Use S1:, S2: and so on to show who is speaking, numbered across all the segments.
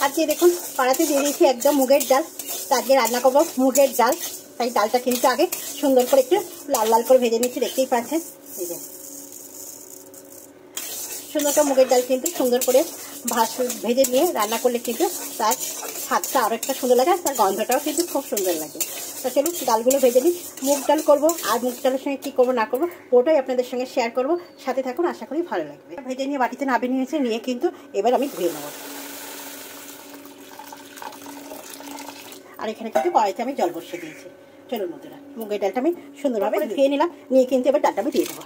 S1: আজকে দেখুন কড়াতে দিয়ে দিয়েছি একদম মুগের ডাল। আজকে রান্না করবো মুগের ডাল। তাই ডালটা কিন্তু আগে সুন্দর করে একটু লাল লাল করে ভেজে নিচ্ছি, দেখতেই পাচ্ছেন। এই যে সুন্দর করে মুগের ডাল কিন্তু সুন্দর করে ভেজে নিয়ে রান্না করলে কিন্তু তার স্বাদটা আরও একটা সুন্দর লাগে, তার গন্ধটাও কিন্তু খুব সুন্দর লাগে। তো চলুন ডালগুলো ভেজে নিই। মুগ ডাল করবো, আর মুগ ডালের সঙ্গে কী করবো না করবো ওটাই আপনাদের সঙ্গে শেয়ার করবো, সাথে থাকুন, আশা করি ভালো লাগবে। ভেজে নিয়ে বাটিতে নামিয়ে নিয়েছে, নিয়ে কিন্তু এবার আমি ধুয়ে নেবো। আর এখানে কিন্তু কড়াইতে আমি জল বসিয়ে দিয়েছি। চলুন বন্ধুরা, মুগের ডালটা আমি সুন্দরভাবে ধুয়ে নিলাম, নিয়ে কিন্তু এবার ডালটা আমি দিয়ে দেবো।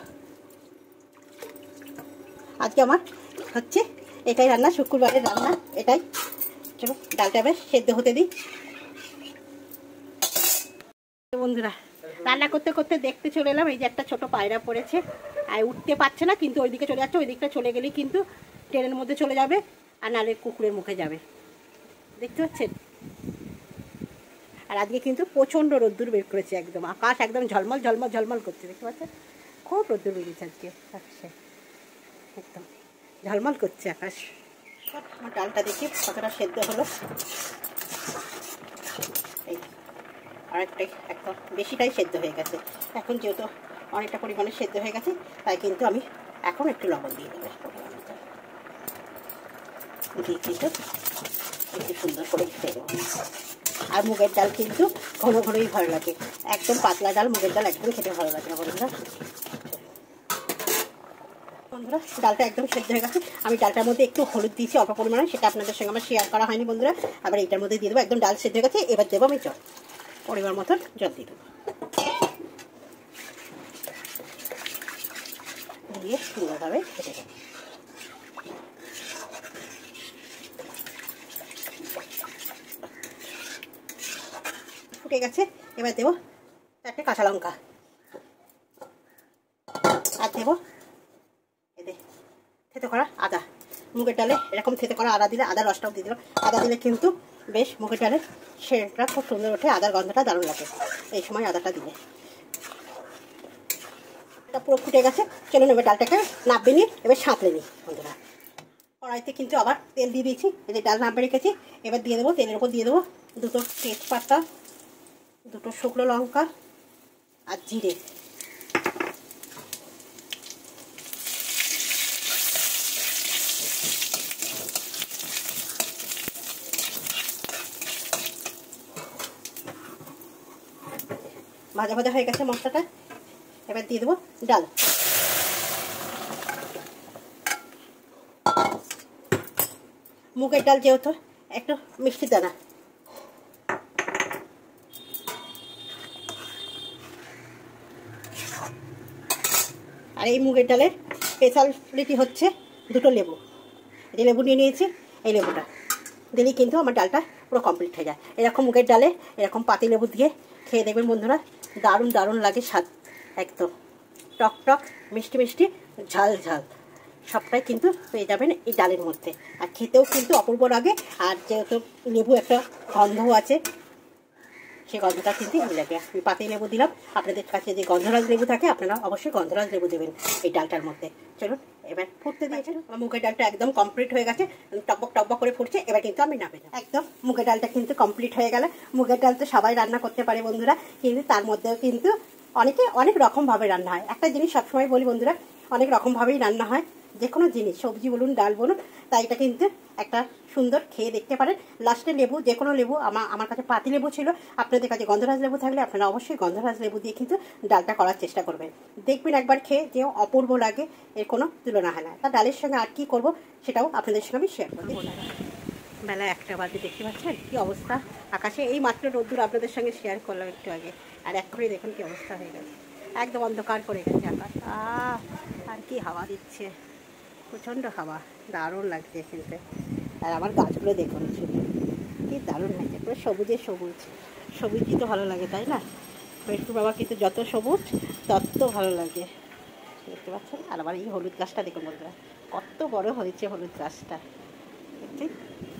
S1: আজকে আমার হচ্ছে এটাই রান্না, শুক্রবারের রান্না এটাই। চলো ডালটা এবার সেদ্ধ হতে দিই। বন্ধুরা রান্না করতে করতে দেখতে চলে এলাম, এই যে একটা ছোট পায়রা পড়েছে, আর উঠতে পারছে না, কিন্তু ওইদিকে চলে যাচ্ছে। ওই দিকটা চলে গেলেই কিন্তু ট্রেনের মধ্যে চলে যাবে, আর নালে কুকুরের মুখে যাবে, দেখতে পাচ্ছেন। আর আজকে কিন্তু প্রচণ্ড রোদ্দুর বের করেছে, একদম আকাশ একদম ঝলমল ঝলমল ঝলমল করছে, দেখতে পাচ্ছেন। খুব রোদ্দুর বেরিয়েছে আজকে আকাশে, একদম ঝলমল করছে আকাশ। আমার ডালটা দেখি কতটা সেদ্ধ হলো। এই অনেকটাই একদম বেশিটাই সেদ্ধ হয়ে গেছে। এখন যেহেতু অনেকটা পরিমাণে সেদ্ধ হয়ে গেছে, তাই কিন্তু আমি এখন একটু লবণ দিয়ে দেবো। দিয়ে কিন্তু একটু সুন্দর করে খেতে দেবো। আর মুগের ডাল কিন্তু ঘন ঘনই ভালো লাগে, একদম পাতলা ডাল মুগের ডাল একদম খেতে ভালো লাগে না বন্ধুরা। বন্ধুরা ডালটা একদম সেদ্ধ হয়ে গেছে। আমি ডালটার মধ্যে একটু হলুদ দিয়েছি অল্প পরিমাণে, সেটা আপনাদের সঙ্গে আমার শেয়ার করা হয়নি বন্ধুরা। আবার এইটার মধ্যে দিয়ে দেবো, একদম ডাল সেদ্ধ হয়ে গেছে। এবার দেবো আমি জল, পরিমাণ মতন জল দিয়ে দেবো, দিয়ে সুন্দরভাবে খেতে দেবো। ফুটে গেছে, এবার দেবো একটা কাঁচা লঙ্কা, আর দেবো থেতে করা আদা। মুগের ডালে এরকম থেতে করা আদা দিলে, আদার রসটাও দিয়ে দিলাম। আদা দিলে কিন্তু বেশ মুগের ডালের সেটা খুব সুন্দর ওঠে, আদার গন্ধটা দারুণ লাগে এই সময় আদাটা দিলে। এটা পুরো ফুটে গেছে, চলুন এবার ডালটাকে নাববে নিয়ে এবার সাঁতলে নিই বন্ধুরা। কড়াইতে কিন্তু আবার তেল দিয়ে দিয়েছি, এই যে ডাল নাববে রেখেছি। এবার দিয়ে দেবো, তেলের ওপর দিয়ে দেবো দুটো তেজপাতা, দুটো শুকনো লঙ্কা আর জিরে। ভাজা ভাজা হয়ে গেছে মশলাটা, এবার দিয়ে দেবো ডাল। মুগের ডাল যেহেতু একটু মিষ্টি দানা, আর এই মুগের ডালের স্পেশালিটি হচ্ছে দুটো লেবু। এই যে লেবু নিয়ে নিয়েছি, এই লেবুটা দিলেই কিন্তু আমার ডালটা পুরো কমপ্লিট হয়ে যায়। এরকম মুগের ডালে এরকম পাতি লেবু দিয়ে খেয়ে দেখবেন বন্ধুরা, দারুণ দারুণ লাগে স্বাদ, একদম টক টক মিষ্টি মিষ্টি ঝাল ঝাল সবটাই কিন্তু পেয়ে যাবেন এই ডালের মধ্যে। আর খেতেও কিন্তু অপূর্ব লাগে, আর যেহেতু লেবু একটা গন্ধও আছে, সেই গন্ধটা কিন্তু ভালো লাগে। আমি পাতি লেবু দিলাম, আপনাদের কাছে যে গন্ধরাজ লেবু থাকে আপনারা অবশ্যই গন্ধরাজ লেবু দেবেন এই ডালটার মধ্যে। চলুন এবার ফুটতে দিয়েছেন, আমার মুগের ডালটা একদম কমপ্লিট হয়ে গেছে, টকবক টকবক করে ফুটছে। এবার কিন্তু আমি নামে দেবো। একদম মুগের ডালটা কিন্তু কমপ্লিট হয়ে গেল। মুগের ডাল তো সবাই রান্না করতে পারে বন্ধুরা, কিন্তু তার মধ্যেও কিন্তু অনেক রকমভাবে রান্না হয়। একটা জিনিস সবসময় বলি বন্ধুরা, অনেক রকমভাবেই রান্না হয় যে কোনো জিনিস, সবজি বলুন ডাল বলুন, তাই এটা কিন্তু একটা সুন্দর খেয়ে দেখতে পারেন। লাস্টে লেবু, যে কোনো লেবু, আমার কাছে পাতি লেবু ছিল, আপনাদের কাছে গন্ধরাজ লেবু থাকলে আপনারা অবশ্যই গন্ধরাজ লেবু দিয়ে কিন্তু ডালটা করার চেষ্টা করবেন। দেখবেন একবার খেয়ে যে অপূর্ব লাগে, এর কোনো তুলনা হয় না। তা ডালের সঙ্গে আর কী করবো সেটাও আপনাদের সঙ্গে আমি শেয়ার করবো। বেলা 1টা বাজে, দেখতে পাচ্ছেন কী অবস্থা আকাশে। এই মাত্র রোদ্দুর আপনাদের সঙ্গে শেয়ার করলাম একটু আগে, আর এক্ষুনি দেখুন কী অবস্থা হয়ে গেছে, একদম অন্ধকার করে গেছে আকাশ। আর কি হাওয়া দিচ্ছে, প্রচণ্ড হাওয়া, দারুণ লাগছে খেলতে। আর আমার গাছগুলো দেখুন শুধু কি দারুণ হয়েছে, পুরো সবুজে সবুজ। সবুজই তো ভালো লাগে তাই না? একটু বাবা কিন্তু যত সবুজ তত ভালো লাগে, দেখতে পাচ্ছেন। আর আবার এই হলুদ গাছটা দেখুন বন্ধুরা, কত বড় হয়েছে হলুদ গাছটা, দেখছি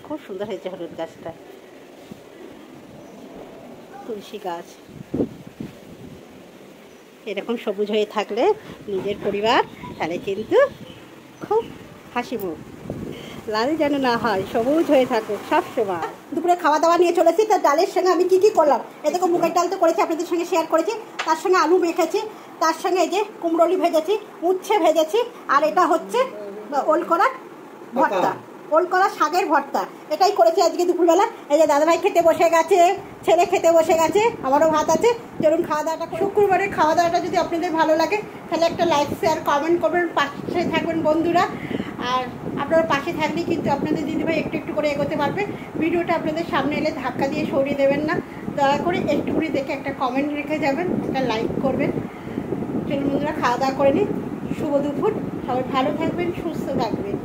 S1: খুব সুন্দর হয়েছে হলুদ গাছটা। তুলসী গাছ এরকম সবুজ হয়ে থাকলে নিজের পরিবার, তাহলে কিন্তু খুব হাসি মুখ। লাল যেন না হয়, সবুজ হয়ে থাকুক সবসময়। দুপুরে খাওয়া দাওয়া নিয়ে চলেছি। তার ডালের সঙ্গে আমি কি করলাম, এদিকে মুগের ডাল তো করেছি, আপনাদের সঙ্গে শেয়ার করেছি, তার সঙ্গে আলু মেখেছি, তার সঙ্গে এই যে কুমড়োলি ভেজেছি, উচ্ছে ভেজেছি, আর এটা হচ্ছে ওল করার ভর্তা, ওল করা শাকের ভর্তা। এটাই করেছি আজকে দুপুরবেলা। এই যে দাদাভাই খেতে বসে গেছে, ছেলে খেতে বসে গেছে, আমারও ভাত আছে। চলুন খাওয়া দাওয়াটা। শুক্রবারের খাওয়া দাওয়াটা যদি আপনাদের ভালো লাগে তাহলে একটা লাইক শেয়ার কমেন্ট করবেন, পাশে থাকবেন বন্ধুরা। আর আপনারা পাশে থাকলে কিন্তু আপনাদের দিদিভাই একটু একটু করে এগোতে পারবে। ভিডিওটা আপনাদের সামনে এলে ধাক্কা দিয়ে সরিয়ে দেবেন না, দয়া করে একটুখানি দেখে একটা কমেন্ট রেখে যাবেন, একটা লাইক করবেন। চলুন বন্ধুরা খাওয়া দাওয়া করে নিই। শুভ দুপুর, সবাই ভালো থাকবেন, সুস্থ থাকবেন।